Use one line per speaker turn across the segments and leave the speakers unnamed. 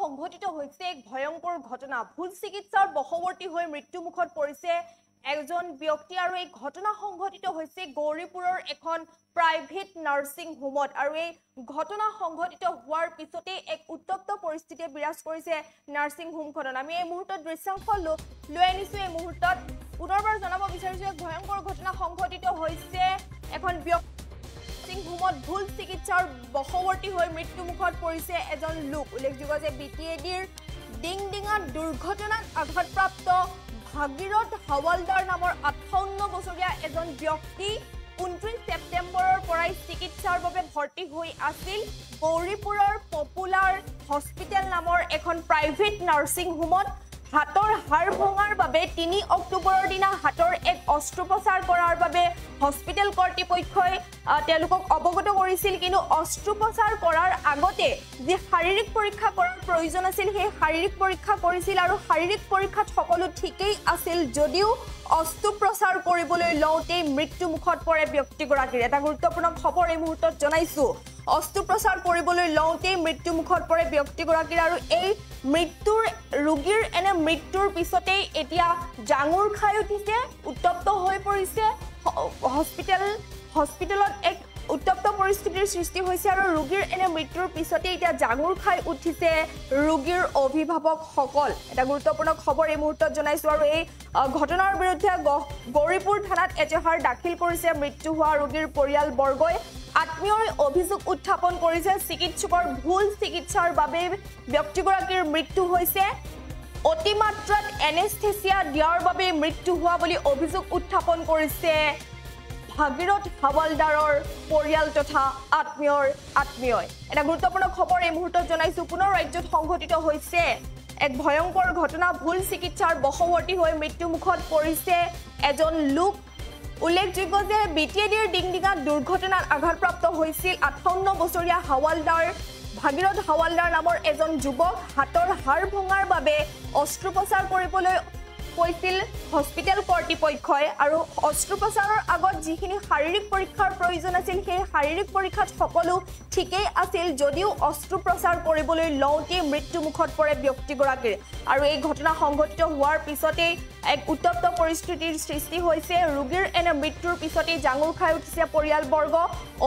সংঘটিত হৈছে এক ভয়ংকৰ ঘটনা ভুল চিকিৎসাৰ বশৱৰ্তী হৈ মৃত্যুমুখত পৰিছে একজন ব্যক্তি আৰু এই ঘটনা সংঘটিত হৈছে গৌৰীপুৰৰ এখন প্ৰাইভেট নাৰ্ছিং হোমত আৰু এই ঘটনা সংঘটিত হোৱাৰ পিছতে এক উত্তপ্ত পৰিস্থিতিয়ে বিৰাজ কৰিছে নাৰ্ছিং হোমখনত আমি এই মুহূৰ্তত দৃশ্যাংশ লৈ আনিছো এই মুহূৰ্তত পুনৰবাৰ জনাব বিচাৰিছো এক ভয়ংকৰ ঘটনা সংঘটিত হৈছে এখন হোমত ভুল চিকিৎসাৰ বশৱৰ্তী হৈ মৃত্যুমুখত পৰিছে এজন লোক উল্লেখযোগ্য যে বিটিএডিৰ ডিংডিঙা দুৰ্ঘটনাত আঘাতপ্ৰাপ্ত ভাগীৰথ হাৱালদাৰ নামৰ 58 বছৰীয়া এজন ব্যক্তি 29 ছেপ্টেম্বৰৰ পৰাই চিকিৎসাৰ বাবে ভৰ্তি হৈ আছিল গৌৰীপুৰৰ পপুলাৰ হস্পিটেল নামৰ এখন প্ৰাইভেট নাৰ্ছিং হোমত হাতৰ হাড় ভঙাৰ বাবে 3 অক্টোবৰৰ দিনা হাতৰ এক অস্ত্ৰোপচাৰ কৰাৰ বাবে হস্পিটেল কৰ্তৃপক্ষই তেওঁলোকক অৱগত কৰিছিল কিন্তু অস্ত্ৰোপচাৰ কৰাৰ আগতে যে শাৰীৰিক পৰীক্ষা কৰাৰ প্ৰয়োজন আছিল সেই শাৰীৰিক পৰীক্ষা কৰিছিল আৰু শাৰীৰিক পৰীক্ষাত সকলো ঠিকই আছিল যদিও অস্ত্ৰোপচাৰ কৰিবলৈ লওঁতে মৃত্যুমুখত পৰে ব্যক্তিগৰাকীৰ এটা গুৰুত্বপূৰ্ণ খবৰ এই মুহূৰ্তত জনাইছো অস্ত্ৰোপচাৰ কৰিবলৈ লওঁতে মৃত্যুমুখত পৰে ব্যক্তিগৰাকীৰ আৰু এই ৰোগীৰ এনে মৃত্যুৰ পিছতে এতিয়া জাঙুৰ খাই উঠিছে উত্তপ্ত হৈ পৰিছে হস্পিটেলত এক উত্তপ্ত পৰিস্থিতিৰ সৃষ্টি হৈছে আৰু ৰোগীৰ এনে মৃত্যুৰ পিছতে এতিয়া জাঙুৰ খাই উঠিছে ৰোগীৰ অভিভাৱকসকল এটা গুৰুত্বপূৰ্ণ খবৰ এই মুহূৰ্তত জনাইছো আৰু এই ঘটনাৰ বিৰুদ্ধে গৌৰীপুৰ থানাত এজাহাৰ দাখিল কৰিছে মৃত্যু হোৱা ৰোগীৰ পৰিয়ালবৰ্গই আত্মীয়ৰ অভিযোগ উত্থাপন কৰিছে চিকিৎসকৰ ভুল চিকিৎসাৰ বাবে ব্যক্তিগৰাকীৰ মৃত্যু হৈছে অতিমাত্ৰাত এনেস্থেচিয়া দিয়াৰ বাবে মৃত্যু হোৱা বুলি অভিযোগ উত্থাপন কৰিছে ভাগীৰথ হাৱালদাৰৰ পৰিয়াল তথা আত্মীয়ই এটা গুৰুত্বপূৰ্ণ খবৰ এই মুহূৰ্তত জনাইছো পুনৰ ৰাজ্যত সংঘটিত হৈছে এক ভয়ংকৰ ঘটনা ভুল চিকিৎসাৰ বশৱৰ্তী হৈ মৃত্যুমুখত পৰিছে এজন লোক উল্লেখযোগ্য যে বিটিএডিৰ ডিংডিঙা দুৰ্ঘটনাত আঘাতপ্ৰাপ্ত হৈছিল 58 বছৰীয়া ভাগীৰথ হাৱালদাৰ নামৰ এজন যুৱক হাতৰ হাড় ভঙাৰ বাবে অস্ত্ৰোপচাৰ কৰিবলৈ কৈছিল হস্পিটেল কৰ্তৃপক্ষই আৰু অস্ত্ৰোপচাৰৰ আগত যিখিনি শাৰীৰিক পৰীক্ষাৰ প্ৰয়োজন আছিল সেই শাৰীৰিক পৰীক্ষাত সকলো ঠিকই আছিল যদিও অস্ত্ৰোপচাৰ কৰিবলৈ লওঁতে মৃত্যুমুখত পৰে ব্যক্তিগৰাকীৰ আৰু এই ঘটনা সংঘটিত হোৱাৰ পিছতে এক উত্তপ্ত পৰিস্থিতিৰ সৃষ্টি হৈছে ৰোগীৰ এনে মৃত্যুৰ পিছতে জাঙুৰ খাই উঠিছে পৰিয়ালবৰ্গ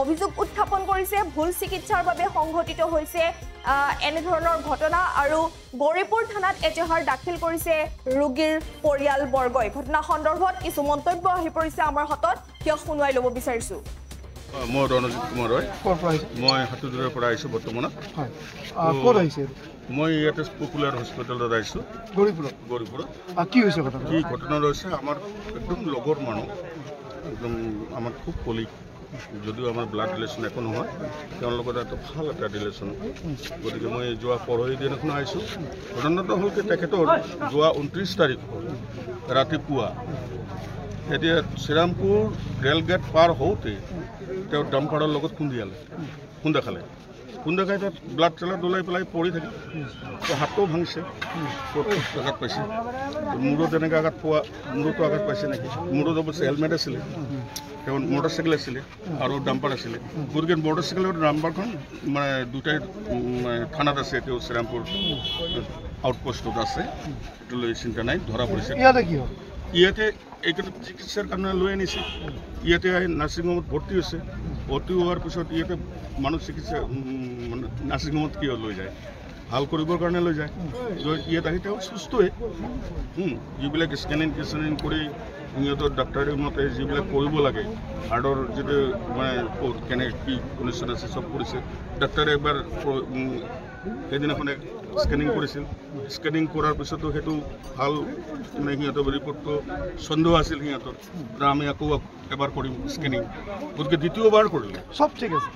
অভিযোগ উত্থাপন কৰিছে ভুল চিকিৎসাৰ বাবে সংঘটিত হৈছে এনে ধৰণৰ ঘটনা আৰু গৌৰীপুৰ থানাত এজাহাৰ দাখিল কৰিছে ৰোগীৰ পৰিয়ালবৰ্গই ঘটনা সন্দৰ্ভত কিছু মন্তব্য আহি পৰিছে আমাৰ হাতত কিয় শুনাই ল'ব বিচাৰিছো
মই ৰণজিৎ কুমাৰ ৰয় মই হাতুদুৰৰ পৰা আহিছোঁ বৰ্তমানত
ক'ত আহিছে
মই ইয়াতে পপুলাৰ হস্পিটেলত আহিছোঁ গৌৰীপুৰত
কি হৈছে
কি ঘটনা ৰৈছে আমাৰ একদম লগৰ মানুহ একদম আমাৰ খুব কলিগ যদিও আমাৰ ব্লাড ৰিলেশ্যন একো নহয় তেওঁৰ লগত এটা ভাল এটা ৰিলেশ্যন গতিকে মই যোৱা পৰহি দিনাখন আহিছোঁ ঘটনাটো হ'ল কি তেখেতৰ যোৱা 29 তাৰিখ ৰাতিপুৱা এতিয়া শ্ৰীৰামপুৰ ৰেলগেট পাৰ হওঁতে তেওঁ ডাম্পাৰৰ লগত খুন্দা খালে তাত ব্লাড চেলাৰ ওলাই পেলাই পৰি থাকে হাতো ভাঙিছে আঘাত পাইছে মূৰত এনেকৈ আঘাত পোৱা মূৰতো আঘাত পাইছে নেকি মূৰত অৱশ্যে হেলমেট আছিলে তেওঁ মটৰচাইকেল আছিলে আৰু ডাম্পাৰ আছিলে গতিকে মটৰচাইকেলৰ ডাম্পাৰখন মানে দুটাই থানাত আছে তেওঁ শ্ৰীৰামপুৰ আউটপোষ্টত আছে এইটো লৈ চিন্তা নাই ধৰা পৰিছে ইয়াতে এইটো চিকিৎসাৰ কাৰণে লৈ আনিছে ইয়াতে নাৰ্ছিং হোমত ভৰ্তি হৈছে ভৰ্তি হোৱাৰ পিছত ইয়াতে মানুহ চিকিৎসা নাৰ্ছিং হোমত কিয় লৈ যায় ভাল কৰিবৰ কাৰণে লৈ যায় ইয়াত আহি তেওঁ সুস্থই যিবিলাক স্কেনিং কৰি সিহঁতৰ ডাক্তৰৰ মতে যিবিলাক কৰিব লাগে হাৰ্টৰ যিটো মানে কেনেকৈ কি কণ্ডিশ্যন আছে চব কৰিছে ডাক্তৰে এবাৰ সেইদিনাখন স্কেনিং কৰিছিল স্কেনিং কৰাৰ পিছতো সেইটো ভাল মানে সিহঁতৰ ৰিপৰ্টটো সন্দেহ আছিল সিহঁতৰ আমি আকৌ এবাৰ কৰিম স্কেনিং গতিকে দ্বিতীয়বাৰ কৰিলোঁ
চব ঠিক আছে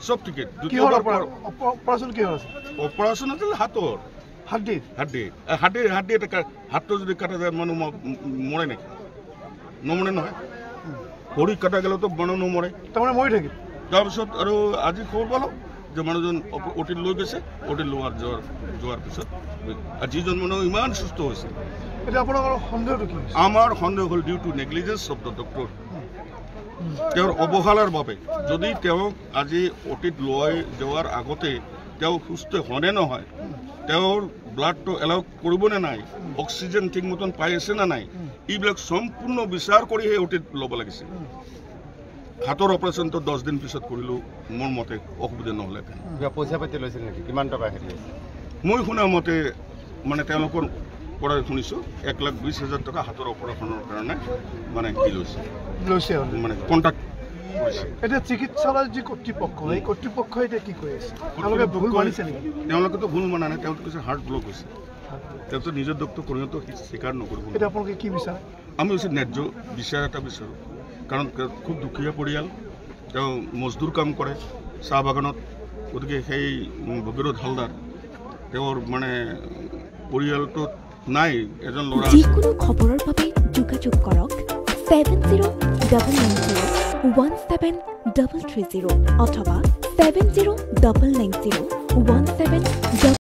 দ্বিতীয়বাৰ
অপাৰেশ্যন কি হৈছে
অপাৰেশ্যন আছিল হাতৰ হাড্ডি এটা হাতটো যদি কাটা যায় মানুহ মৰে নেকি নমৰে নহয় ভৰি কাটা গ'লেতো মানুহ নমৰে
তাৰমানে মৰি থাকিল
তাৰপিছত আৰু আজি খবৰ পালোঁ যে মানুহজন অটিত লৈ গৈছে অটিত যোৱাৰ পিছত যিজন মানুহ ইমান সুস্থ হৈছে আমাৰ সন্দেহ হ'ল due to negligence of the doctor তেওঁৰ অৱহেলাৰ বাবে যদি তেওঁক আজি অতীত লৈ যোৱাৰ আগতে তেওঁ সুস্থ হনে নহয় তেওঁৰ ব্লাডটো এলাউ কৰিব নে নাই, অক্সিজেন ঠিক মতন পাই আছে না নাই, এইবিলাক সম্পূৰ্ণ বিচাৰ কৰিহে অতীত ল'ব লাগিছিল। হাতৰ অপাৰেশ্যনটো 10 দিন পিছত কৰিলোঁ, মোৰ মতে অসুবিধা নহ'লে।
পইচা পাতি লৈছিল নেকি, কিমান টকা হেৰি আছে?
মই শুনা মতে মানে তেওঁলোকৰ পৰা শুনিছোঁ 1,20,000 টকা হাতৰ অপাৰেশ্যনৰ কাৰণে মানে কি লৈছে মানে কণ্টেক্ট কৰিছে।
এতিয়া চিকিৎসালয়ৰ যি কৰ্তৃপক্ষ, এই কৰ্তৃপক্ষই এতিয়া কি কৰি আছে? তেওঁলোকে ভুল মানিছে নেকি?
তেওঁলোকেতো ভুল মানা নাই, তেওঁলোকে কৈছে হাৰ্ট ব্লক হৈছে। তেওঁতো নিজৰ দুখটো কৰিওতো স্বীকাৰ নকৰিব।
এতিয়া আপোনালোকে কি বিচাৰে?
আমি হৈছে ন্যায্য বিচাৰ এটা বিচাৰোঁ, কাৰণ খুব দুখীয়া পৰিয়াল, তেওঁ মজদুৰ কাম কৰে চাহ বাগানত, গতিকে সেই ভগীৰথ হালদাৰ তেওঁৰ মানে পৰিয়ালটোত নাই এজন ল'ৰা।
যিকোনো খবৰৰ বাবে যোগাযোগ কৰক 7099017330 অথবা 70990173